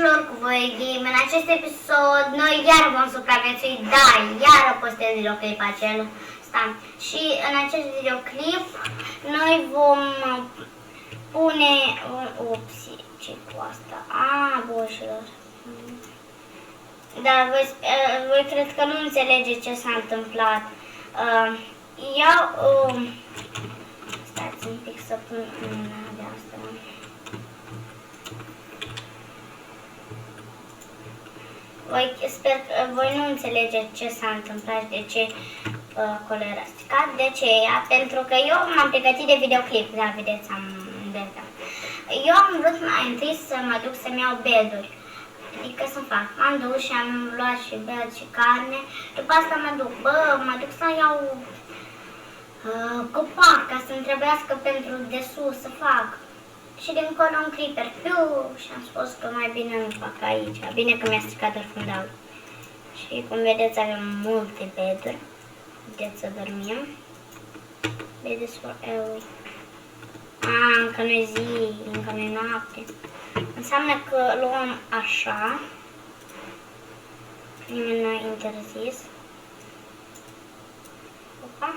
drăguților, cu voi Game. În acest episod noi iar vom supraviețui, da, iar postez videoclip acel. Și în acest videoclip noi vom pune... Upsi, ce cu asta? Boșilor. Dar voi cred că nu înțelegeți ce s-a întâmplat. Stați un pic să pun mâna de asta. Sper că voi nu înțelegeți ce s-a întâmplat, de ce acolo era stricat, de ce ea, pentru că eu m-am pregătit de videoclip, da, vedeți, eu am vrut mai întâi să mă duc să-mi iau beduri, adică să fac, m-am dus și am luat și bed și carne, după asta mă duc să iau copac, ca să-mi trebuiască pentru de sus să fac. Și dincolo un creeper, și am spus că mai bine nu fac aici, bine că mi-a stricat fundalul. Și cum vedeți avem multe beduri, vedeți să dormim. Vedeți forever. Încă nu-i zi, încă nu-i noapte. Înseamnă că luăm așa, nimeni n-a interzis. Opa.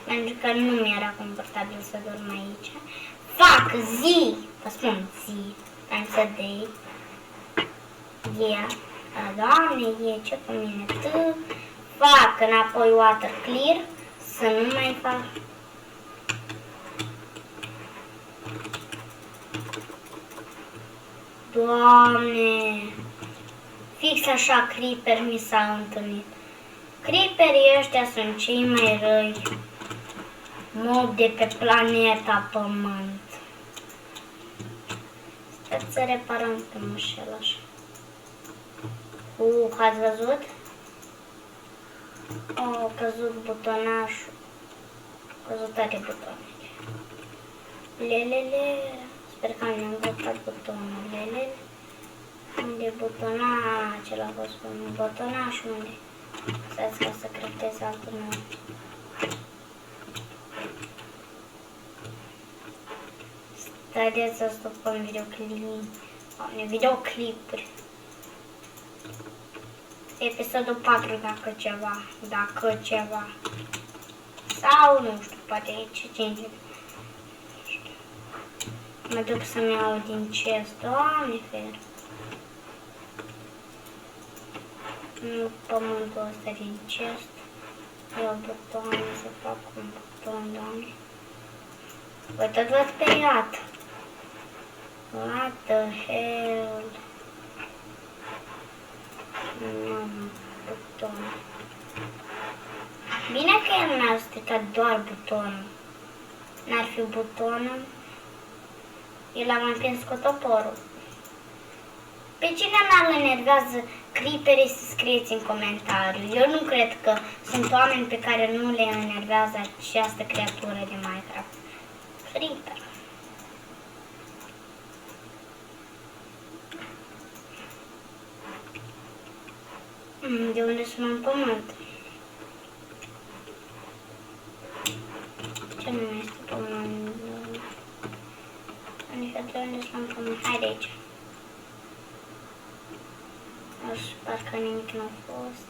Pentru că nu mi-era confortabil să dorm aici. Fac zi, vă spun zi, times a day. Doamne, ce cu mine, fac înapoi water clear, să nu mai fac. Doamne, fix așa creeper mi s-a întâlnit. Creeperii ăștia sunt cei mai răi mob de pe planeta Pământ. Stați să reparăm pe mășelaș. Ați văzut? A căzut butonașul. Căzut toate butoanele. Lelele. Sper că mi-am blocat butonul. Lelele. Unde e butonul? Acela a fost butonașul unde? Stați ca să crectez altul nou. Haideți să stopăm videoclipuri. Episodul 4 dacă ceva. Sau nu știu, poate e 5. Mă duc să-mi iau din chest, Doamne fer. Nu pământul ăsta din chest. Iau butoane să fac un buton, Doamne. Vă tot v-ați speriat. What the hell? Buton. Bine că el mi-a stricat doar butonul. N-ar fi butonul, el a mai împins cu toporul. Pe cine n-ar enervează creeperii să scrieți în comentariu. Eu nu cred că sunt oameni pe care nu le enervează această creatură de Minecraft. Creeper. De unde sunt în pământ? Ce nu mai este pământ? Adică de unde sunt în pământ? Hai de aici. Parcă nimic nu a fost.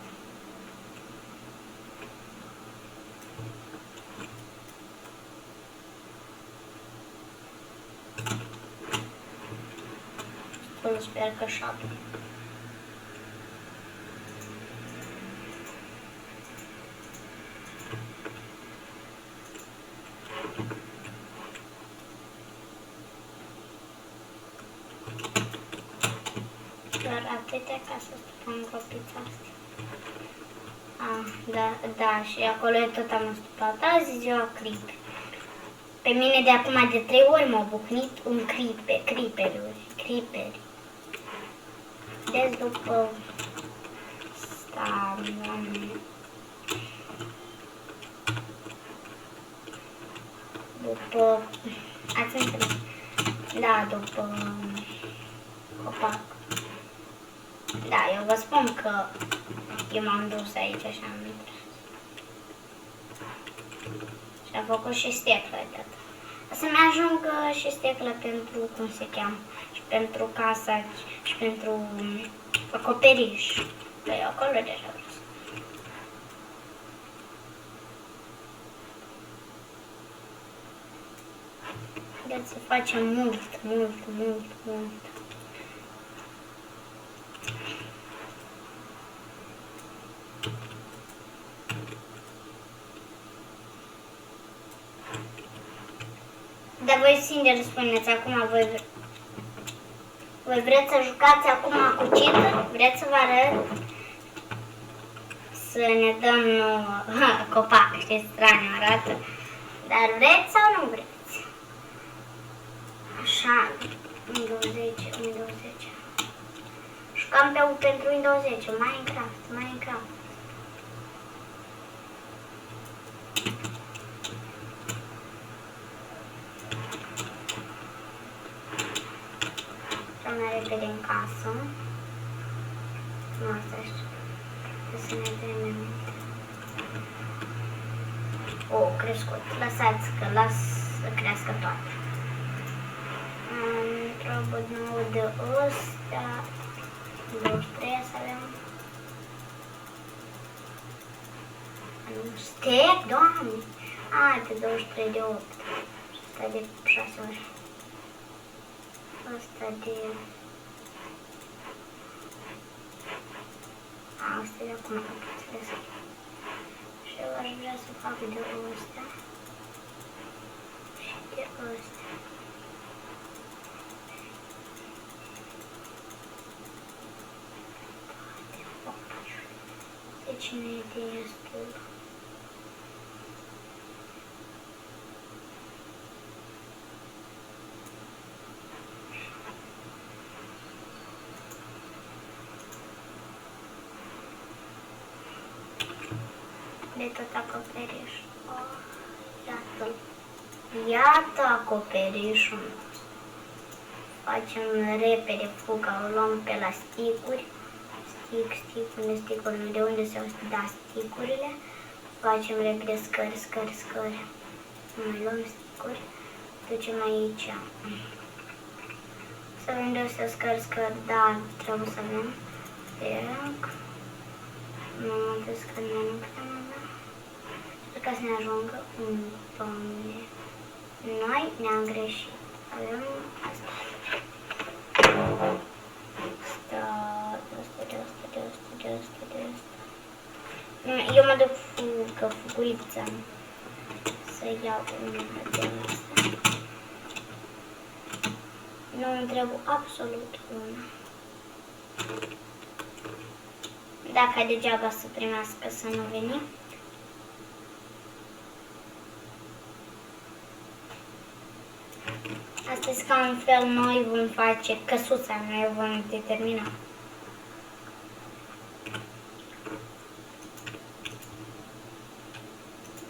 Sper că șapte. Doar atâtea ca să stupăm gropița asta. Da, și acolo tot am stupat. Azi ziua creeper. Pe mine de acum de 3 ori m-au bucnit un creeperi. Deci după... După... Ați înțeles? Da, după... copac. Da, eu vă spun că eu m-am dus aici și am intrat. Și am făcut și sticlă de atât. să-mi ajungă și sticla pentru, cum se cheamă, și pentru casa și pentru acoperiș. Păi acolo deja vreau. Deci să facem mult. Dar voi sincer spuneți acum, voi vreți să jucați acum cu cheat? Vreți să vă arăt? Să ne dăm nouă copac, ce straniu arată. Dar vreți sau nu vreți? Așa, Windows 10. Jucam pentru Windows 10, Minecraft. Mai repede în casă. Nu asta știu. Să ne vedem în minte. O, crescut. Lăsați că las să crească toate. Trebuie nouă de ăsta. 23 să avem. Stec, doamne! Ai, pe 23 de 8. Asta de 6 ori. Asta de... Asta de acum, înțeles. Și eu aș vrea să fac de ăsta. Și de ăsta. Deci nu e destul. De tot acoperișul. Iată-l. Iată acoperișul nostru. Facem repede fuga, o luăm pe la sticuri. Sticurile, de unde se da sticurile. Facem repede scări. Mai luăm sticuri. Ducem aici. Să avem de astea scări, da, trebuie să avem. Stec. Nu am văzut că nu putem avea. Sper ca să ne ajungă un doamne. Noi ne-am greșit. Avem asta. De asta. Eu mă duc fugulița. Să iau una de asta. Nu îmi trebuie absolut una. Dacă degeaba să primească să nu veni. Asta este ca un fel, noi vom face căsuța, noi vom determina.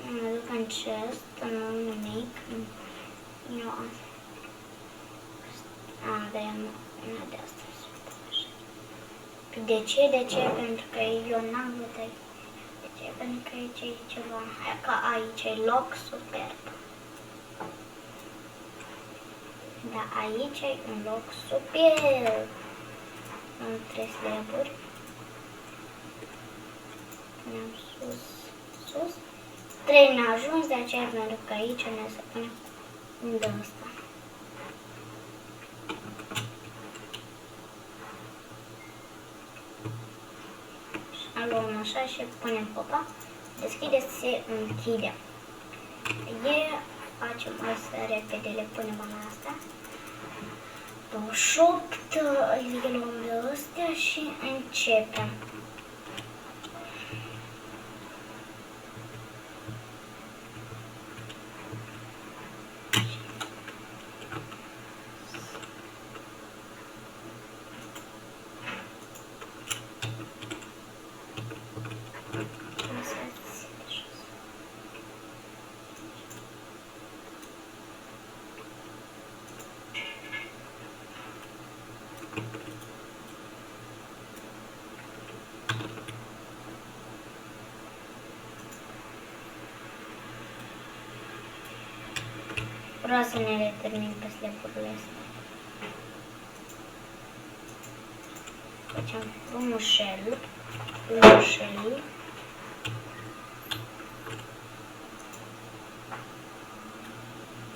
Mă duc în chest, nu nimic. Nu asta. Da, nu de asta. De ce? Pentru că eu n-am văzut. De ce? Pentru că aici e ceva. Ca aici e loc superb. Da, aici e un loc superb. Am 3 slaburi. Punem sus. 3 n-a ajuns, de aceea pentru că aici ne să punem de asta. Luăm așa și punem popa. Deschide, se închide. Facem asta repede, le punem în asta. 28, îi luăm de astea și începem. vreau să ne le termin pe slepurile astea. Facem frumușel.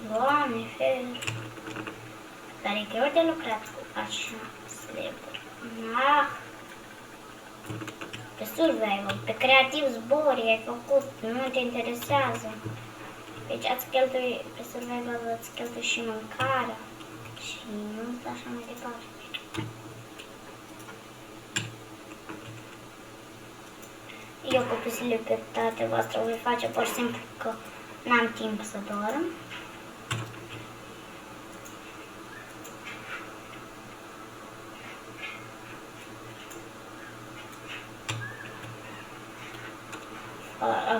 Doamne, fel. Dar e greu de lucrat cu așa slaburi. Pe survival, pe creativ zbori ai făcut, nu te interesează. Deci ați cheltuit, pe survival ați cheltuit și mâncarea și mult așa mai departe. Eu cu pisiile pe toate voastre o voi face pur și simplu că n-am timp să dorm.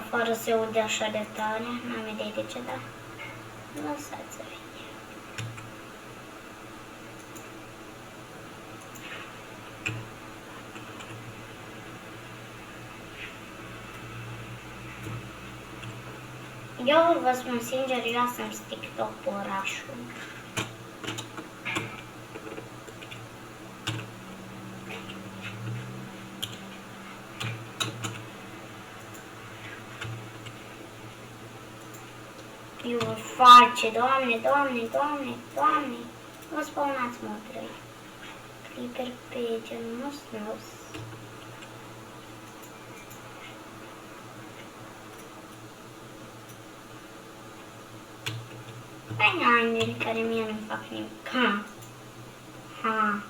Fără să se aude așa de tare, n-am idee de ce, dar lăsați să fie. Eu vă spun sincer, eu să-mi stic tot orașul. Eu vă face, Doamne, vă spawnați mă trei. Clipper pe genul sus. Hai anile care mie nu fac nimic. Ha.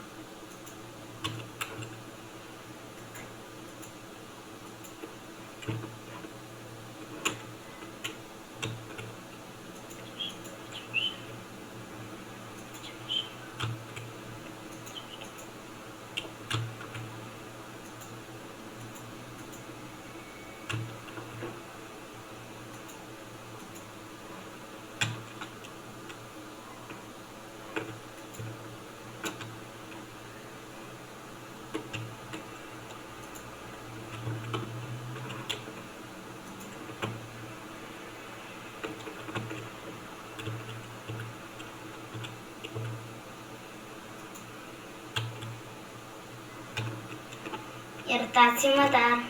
Iertați-mă, dar,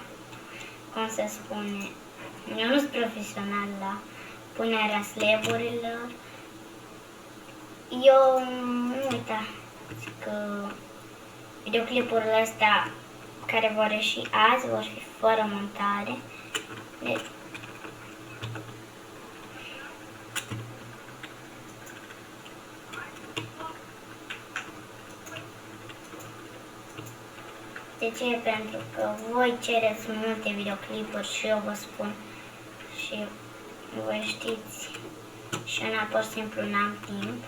cum se spune, eu nu sunt profesional la punerea slaburilor. Eu, nu uitați că videoclipurile astea care vor ieși azi vor fi fără montare. De ce? Pentru că voi cereți multe videoclipuri și eu vă spun și voi știți și eu pur și simplu n-am timp.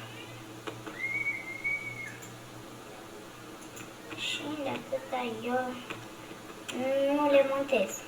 Și de atâta eu nu le montez.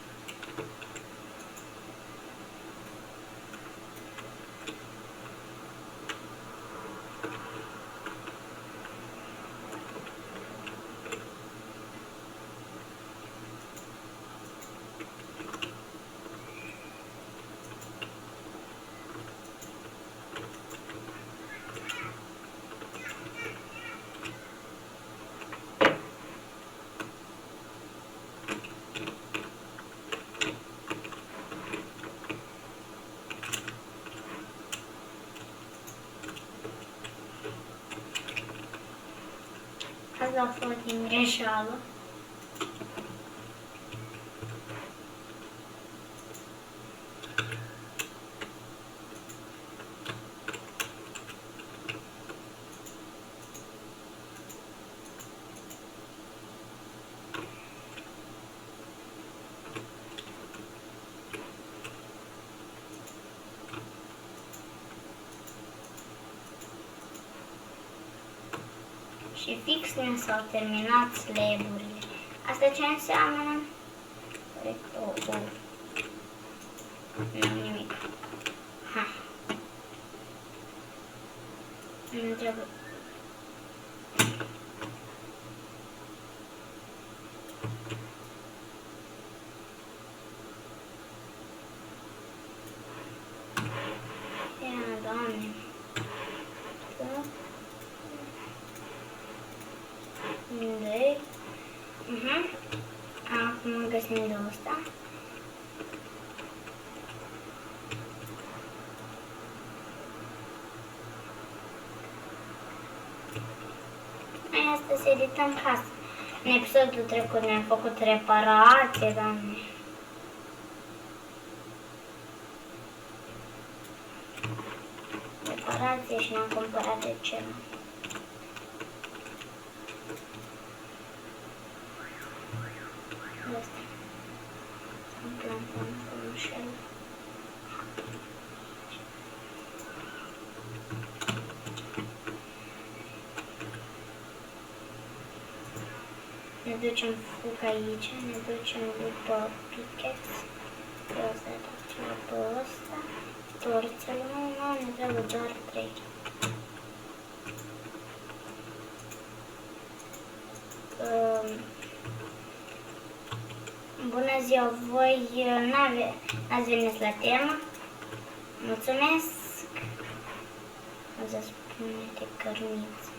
Asta a fost din greșeală. Și fix când s-au terminat slaburile. Asta ce înseamnă? Nu nimic. Ha. Nu trebuie. Doamne. 2. Acum găsim de ăsta. Asta se edităm în casă. În episodul trecut ne-am făcut reparație, doamne. Reparație și ne-am cumpărat de cel. Asta. Să-mi plantăm pămâșel. Ne ducem foc aici, ne ducem după pickaxe. Eu să ducem pe ăsta. Torțele, nu, ne trebuie doar 3. Bună ziua, voi n-ați venit la temă? Mulțumesc! O să spune de cărniță.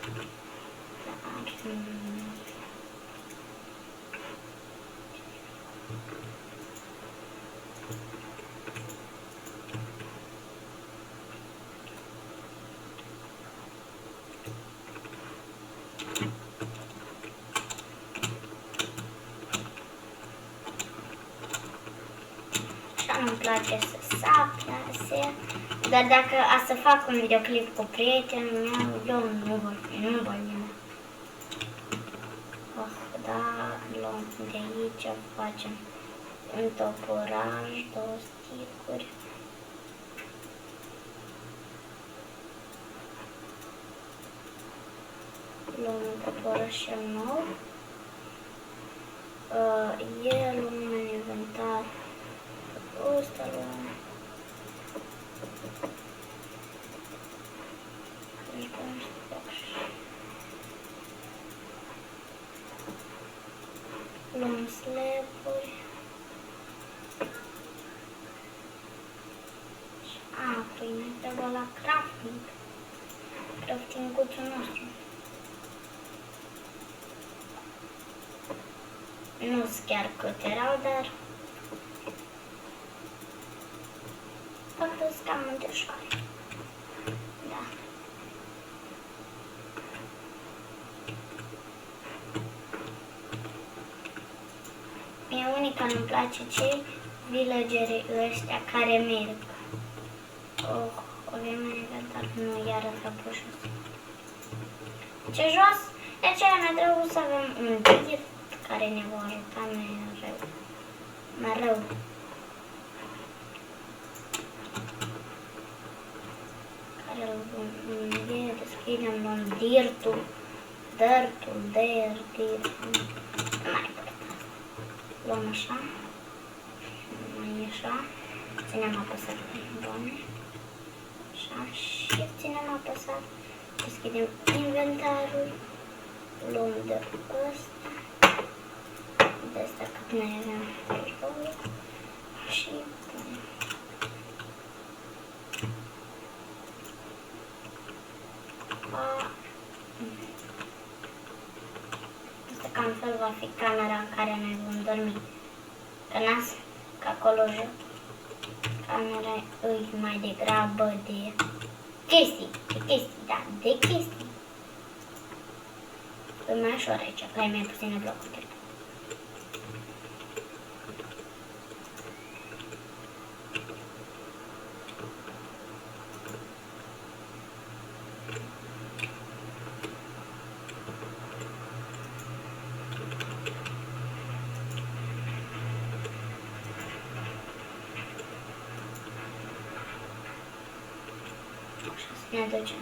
Nu-mi place să sap, dar dacă a să fac un videoclip cu prietenul meu, eu nu voi veni. Da, luăm de aici, facem un toporaj, 2 sticuri. Luăm un toporășel nou. Luăm în inventar. Ăsta luăm. Luăm slab-uri. Păi ne trebuie la crafting. Crafting-uțul nostru. Nu-s chiar cât erau, dar toată-s cam îndeșoare. Da. Mie unica nu-mi place cei villagerii ăștia care merg. O vreme, dar nu iară s-a pus jos. Ce jos? De aceea ne trebuie să avem un dir care ne va ajuta mereu. Care îl deschidem, luăm dirtul, dir. Nu mai important. Luăm așa, mai așa, ținem apăsat pe doamne. Așa, și ținem apăsat. Deschidem inventarul, luăm de ăsta, de asta cât mai avem acolo și punem. Asta ca în fel va fi camera în care noi vom dormi. Că acolo camera îi mai degrabă de chestii, de chestii. E mai ușor aici, că ai mai puține blocuri. Ne ducem.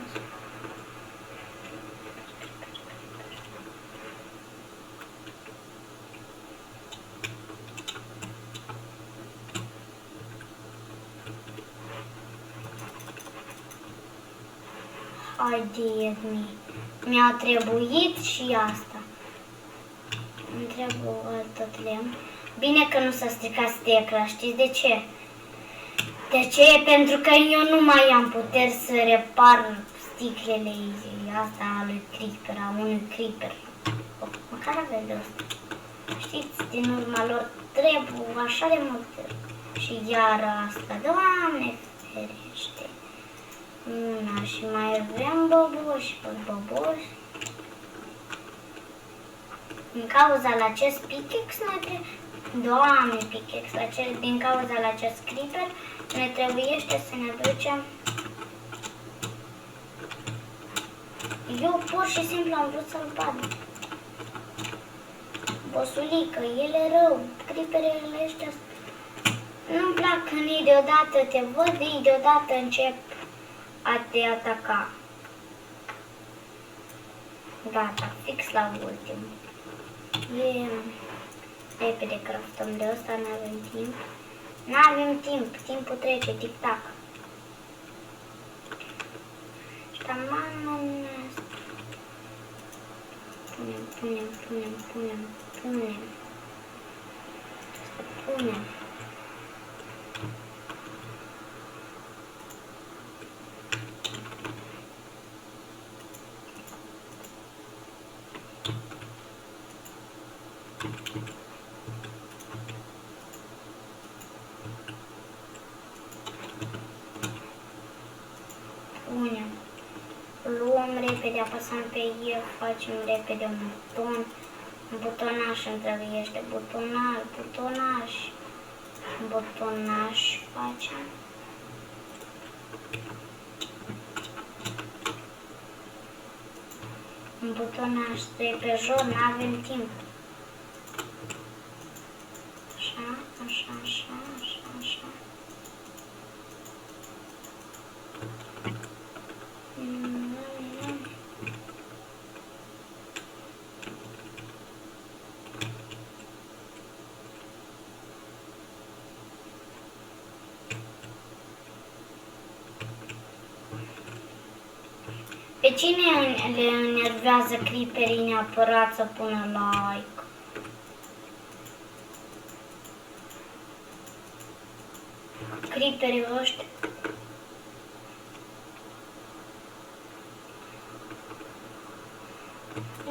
Haide, mi-a trebuit și asta. Îmi trebuie tot lemn. Bine că nu s-a stricat sticla, știți de ce? De ce? Pentru că eu nu mai am puteri să repar sticlele astea a lui Creeper, a unui Creeper. măcar avem de ăsta. Știți, din urma lor trebuie așa de multe. Și iar asta, Doamne ferește. Una și mai avem boboși, boboși. Din cauza la acest pickaxe ne trebuie... Doamne, pickaxe, din cauza la acest creeper ne trebuiește să ne ducem. Eu pur și simplu am vrut să-l bat. Bosulică, el e rău, creeperele ăștia. Nu-mi plac când ei deodată te văd, ei deodată încep a te ataca. Gata, fix la ultim. Repede craftăm de ăsta, n-avem timp. N-avem timp, timpul trece, tic-tac. Ștamanul ăsta. Punem. Luăm repede, apăsăm pe el, facem repede un buton. Un butonaș întreruiește, butonaș facem. Un butonaș pe jos, n-avem timp. Așa. Pe cine le enervează creeperii neapărat să pună like? Creeperii ăștia.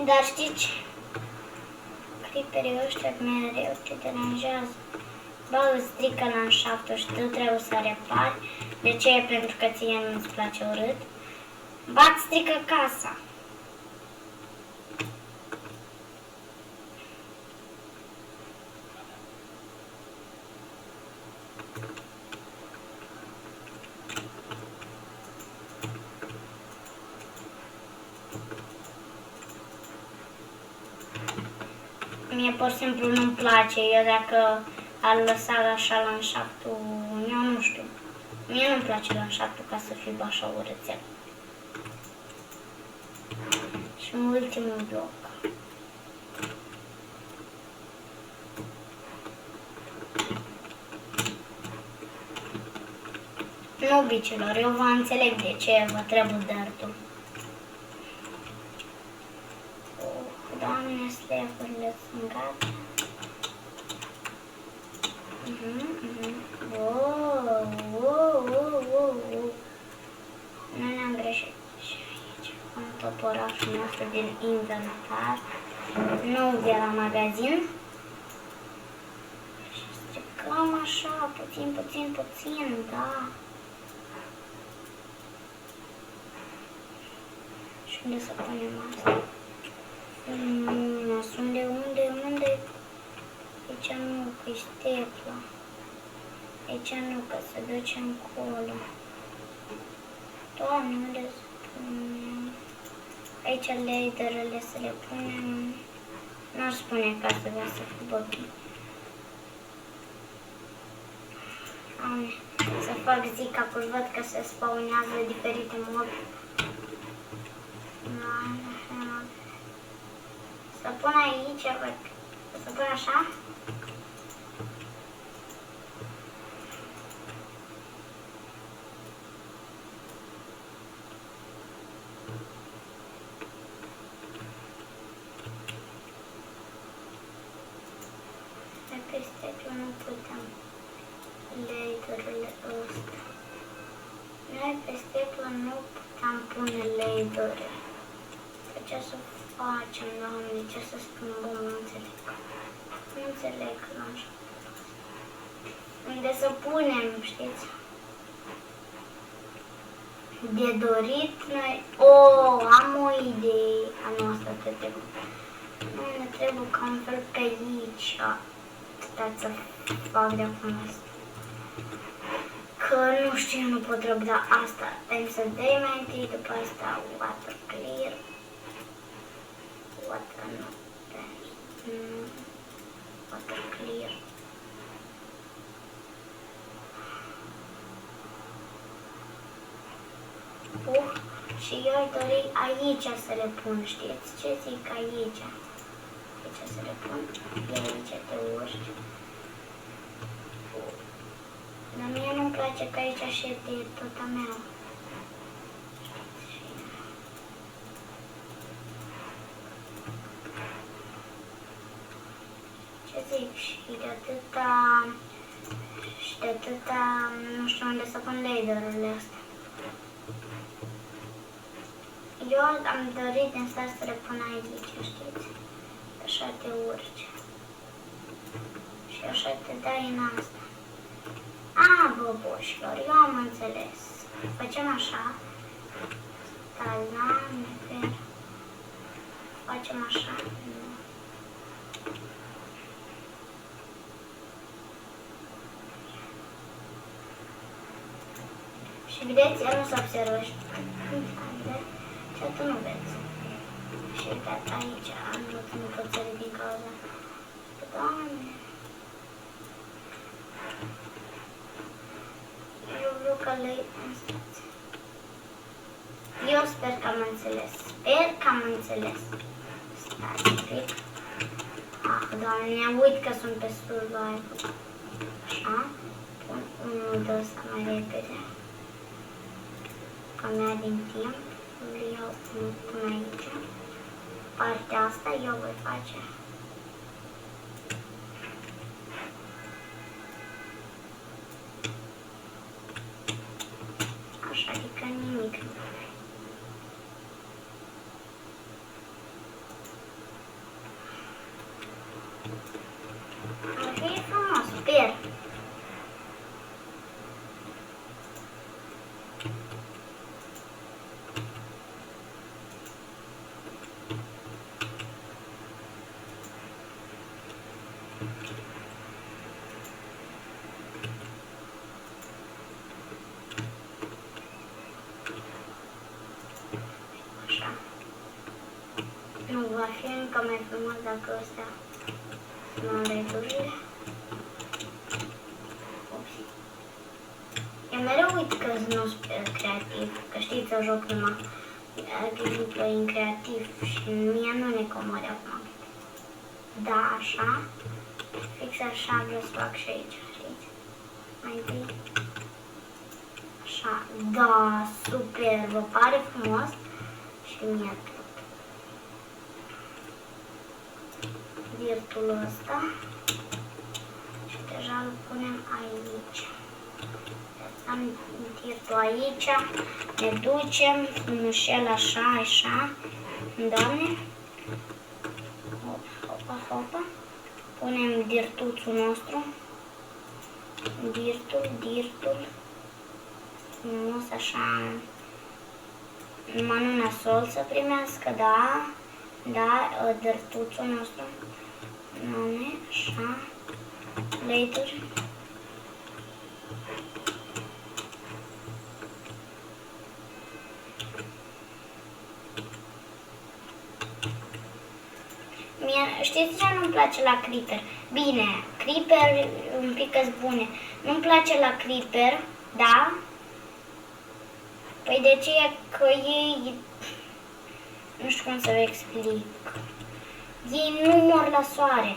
Dar știți, creeperii ăștia mereu te deranjează. Bă, îți strică landșaftul și tu trebuie să repari. De ce? Pentru că ție nu-ți place urât. Bat strică casa. Mie pur și simplu nu-mi place. Eu dacă ar lăsa așa landșaftul, eu nu știu. Mie nu-mi place landșaftul ca să fiu așa urâțel. Și ultimul bloc. Nu, bicilor, eu vă înțeleg de ce vă trebuie dărtul. Doamne, slave-urile sunt gata. Nu ne-am greșit. Și aici am toporașul nostru din inventar. Nu de la magazin. Și stricăm așa, puțin, da. Și unde să punem asta? Unde? Aici nu, că-i stepla. Aici nu, că se duce încolo. Doamne, unde să punem? Aici laserele să le punem. N-ar spune că asta vrea să fie băghi. Să fac zica, că văd că se spawnează diferite mobi. Să pun aici, să pun așa. Peste că nu putem laserurile astea. Noi pe stepă nu puteam pune laseruri. Făcea să facem, Doamne? Ce să schimbăm? Nu înțeleg. Nu înțeleg, nu știu. Unde să punem, știți? De dorit noi... am o idee a noastră de trecut. Nu ne trebuie ca un fel pe aici. Stați să fac de acum asta. Că nu știu, nu pot răbda asta. Trebuie să dai mai întâi, după asta water clear. Water nu. Water clear. Și eu aș dori aici să le pun, știți? Ce zic aici? Aici să le pun. E aici te urci. Dar mie nu-mi place că aici șede tot a meu. Ce zic? Și de atâta, nu știu unde să pun laserurile astea. Eu am dorit din start să le pun aici, știți? Așa te urci. Și așa te dai în asta. Boboșilor, eu am înțeles. Facem așa. Stalame, facem așa. Și vedeți, el nu se observă. Și tu nu vezi. Și uitați aici, nu pot să ridic cauza. Doamne! Eu vreau că le... Eu sper că am înțeles. Stai un pic. Doamne, uit că sunt pe survival. Așa. Pun unul de ăsta mai repede. Că mi-a din timp. Eu pun aici. Partea asta eu voi face. Așa, adică nimic. Ar fi frumos, sper. Nu va fi încă mai frumos dacă astea sunt leturile. Eu mereu uit că nu sunt creativ, că știți, eu joc numai gameplay în creativ și mie nu ne comode acum. Da, așa, fix așa vreau să fac și aici, știți? Mai întâi. Așa, da, super, vă pare frumos și mie tot. Dirtul ăsta și deja îl punem aici. Am dirtul aici, ne ducem frumușel așa, Doamne. Hopa. Punem dirtuțul nostru. Dirtul. Frumos așa. Numai nu nasol să primească, da, dirtuțul nostru. Nume, așa, later. Știți ce nu-mi place la Creeper? Bine, Creeper un pic că-s bune. Nu-mi place la Creeper, da? Păi de ce e că ei... Nu știu cum să vă explic. Ei nu mor la soare.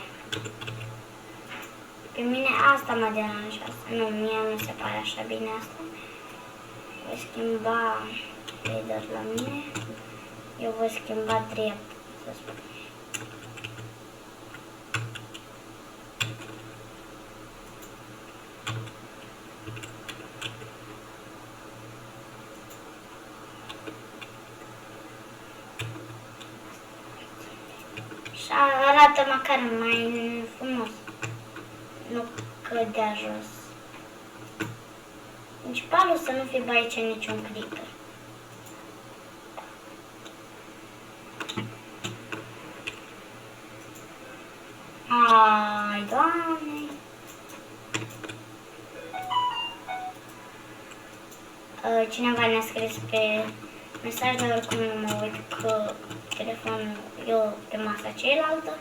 Pe mine asta mă deranjează. Nu, mie nu se pare așa bine asta. Voi schimba shader la mine. Eu voi schimba drept, să spun. Și arată măcar mai frumos. Nu cădea jos. Principalul să nu fie pe aici niciun creeper. Ai, Doamne! Cineva ne-a scris pe mesaj, dar oricum nu mă uit că telefonul eu pe masa cealaltă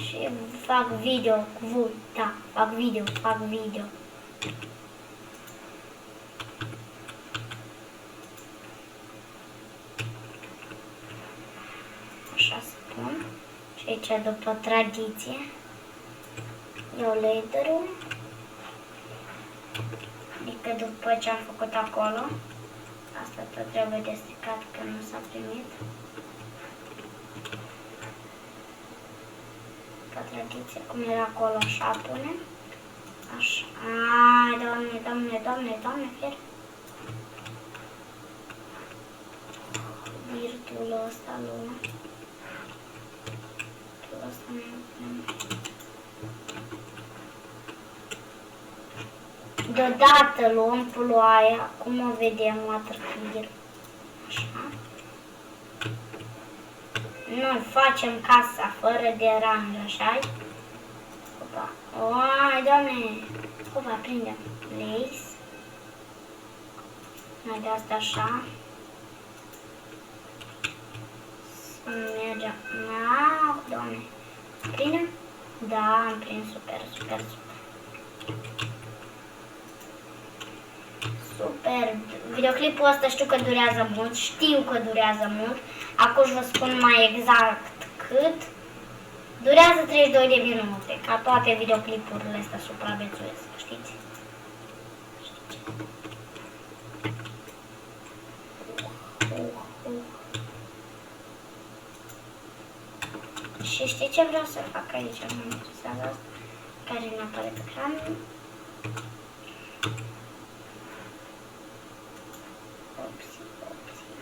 și fac video cu voi, da, fac video. Așa spun. Și aici, după tradiție, iau laserul. Adică după ce am făcut acolo, asta tot trebuie de stricat că nu s-a primit. Ca tradiție, cum era acolo, așa punem. Așa. Ai, Doamne, fier. Virtul ăsta lui. Asta nu deodată luăm ploaia, cum o vedem, waterclear. Așa. Noi facem casa fără deranj, așa-i? Opa. Oai, Doamne! Opa, prindem. Lace. Mai de asta așa. Să mergem. Au, Doamne! Prindem? Da, am prins, super. Super! Videoclipul ăsta știu că durează mult, Acum vă spun mai exact cât. Durează 32 de minute, ca toate videoclipurile astea supraviețuiesc, știți? Și știi ce vreau să fac aici? Am interesat asta, care nu apare pe ecran.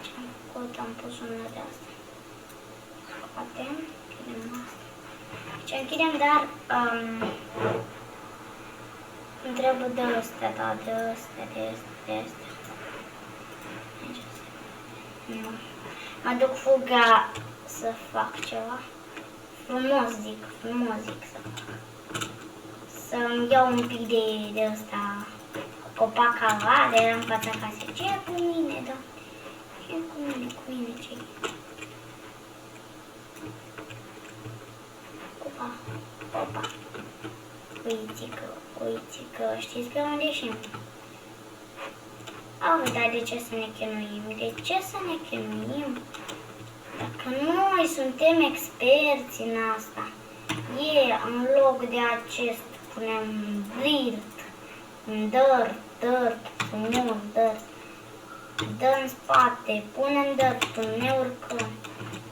Ce-am făcut? Am pus una de asta. Scoatem, închidem asta. Deci închidem, dar îmi trebuie de astea, da, de astea. Nu. Mă duc fuga să fac ceva. Frumos zic să fac. Să-mi iau un pic de ăsta copac avare în fața casei. Ce e cu mine, da? Ce e cu mine, ce e? Opa. Uițică, știți pe unde ieșim? Au, dar de ce să ne chinuim? Dacă noi suntem experți în asta, în loc de acest punem dirt, frumos, dă în spate, punem dirt,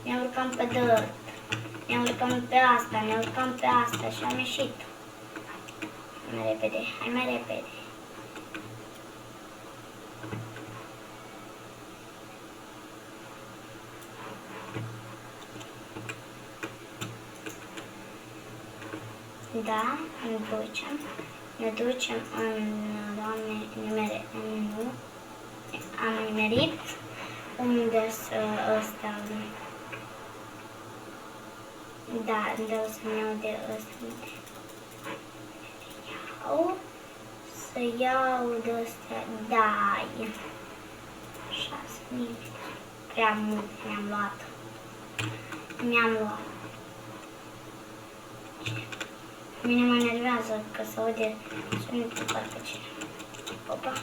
ne urcăm pe dirt, ne urcăm pe asta și am ieșit. Hai mai repede. Da, ne ducem în, Doamne, am nimerit unde ăsta, da, unde o să-mi iau de ăsta, să iau de astea, da, 6.000, prea mult mi-am luat. Mine mă enervează că se aude sunetul parcă ce. Opa.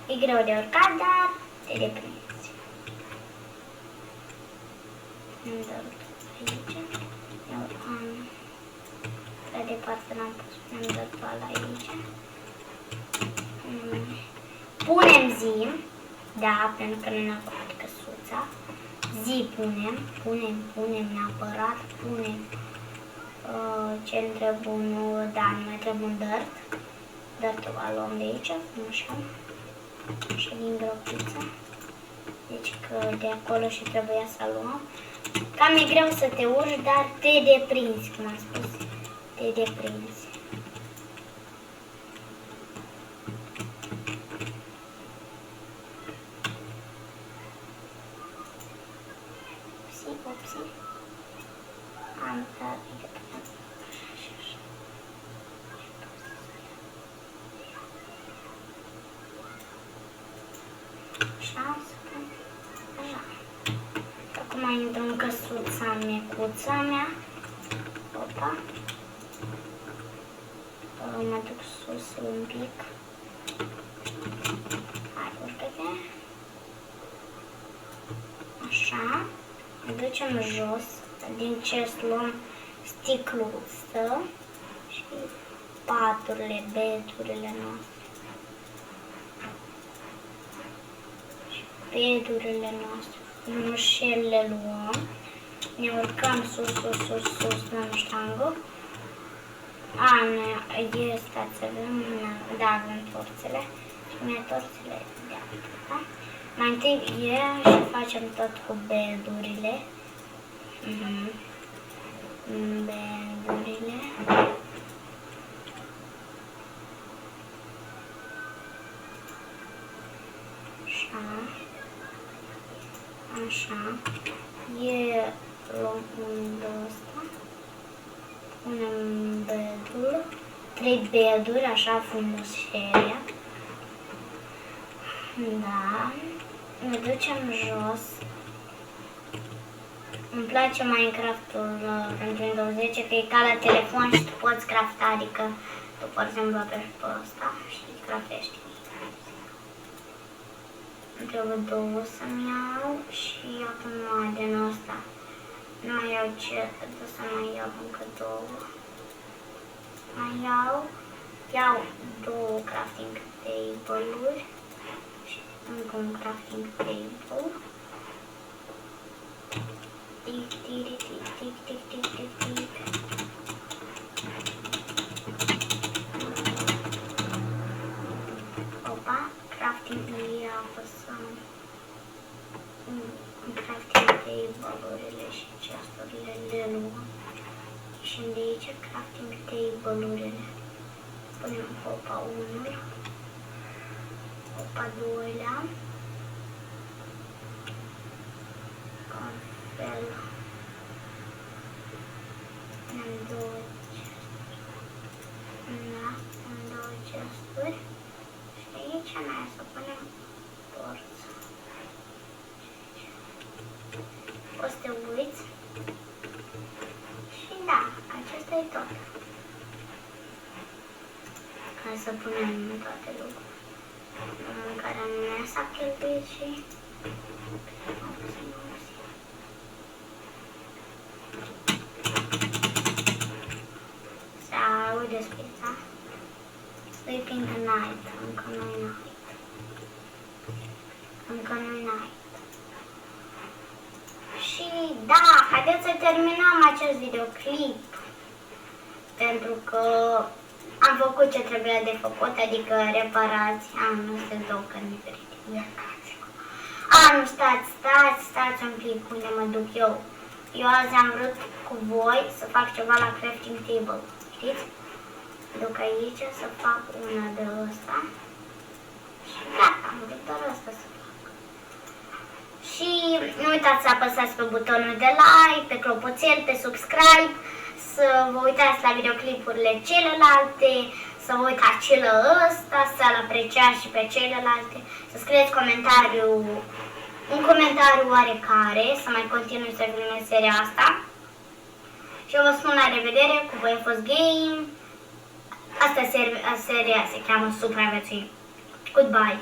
E greu de urcat, dar te deprinzi. Îmi dau aici. Prea departe l-am pus. Îmi dau pe ala aici. Punem zi. Da, pentru că nu ne-a făcut căsuța. Zi punem neapărat, ce îmi trebuie unul, da, nu mai trebuie un dirt-ul luăm de aici, așa din gropiță, Deci că de acolo și trebuia să luăm. Cam e greu să te urci, dar te deprinzi, cum am spus. Te deprinzi. Upsi. Am dat așa. Acum intru în căsuța micuța mea. Opa. Mă duc sus un pic. Hai, urcă-te. Așa. Ne ducem jos, din chest luăm sticluță și paturile, bedurile noastre. Și bedurile noastre, mușelele luăm, ne urcăm sus, în ștangă. Stați să vedem, da, avem torțele și mai torțele de atâta. Mai întâi și facem tot cu bedurile. Bedurile. Așa. Luăm undul ăsta. Punem bedul. 3 beduri, așa frumuseria. Da. Ne ducem jos. Îmi place Minecraft-ul pentru Windows 10 că e ca la telefon și tu poți crafta, adică tu, de exemplu, apeși pe ăsta și craftești. Îmi trebuie 2 să-mi iau și acum din ăsta. Nu mai iau ce, să mai iau încă 2. Mai iau 2 crafting table-uri. Încă un crafting table. Tic. Opa, crafting apăsăm crafting table-urile și chest-urile le luăm. Și de aici crafting table-urile. Punem opa 1. Opa 2-lea. Altfel. Punem 2 chesturi. Și aici mai să punem porți. O să te uiți. Și da, acesta e tot. Hai să punem toate lucrurile. Mâncarea mea s-a cheltuit și se aude spița. Sleeping night, încă nu-i night. Și da, haideți să terminăm acest videoclip pentru că am făcut ce trebuia de făcut, adică reparații. Nu se ducă diferite. Nu, stați un pic unde mă duc eu. Eu azi am vrut cu voi să fac ceva la crafting table, știți? Duc aici să fac una de ăsta. Și gata, am vrut doar asta să fac. Și nu uitați să apăsați pe butonul de like, pe clopoțel, pe subscribe, să vă uitați la videoclipurile celelalte, să vă uitați și la ăsta, să-l apreciați și pe celelalte, să scrieți un comentariu oarecare, să mai continui să filmez seria asta. Și eu vă spun la revedere, cu voi a fost Game. Asta seria se cheamă Supraviețui. Goodbye!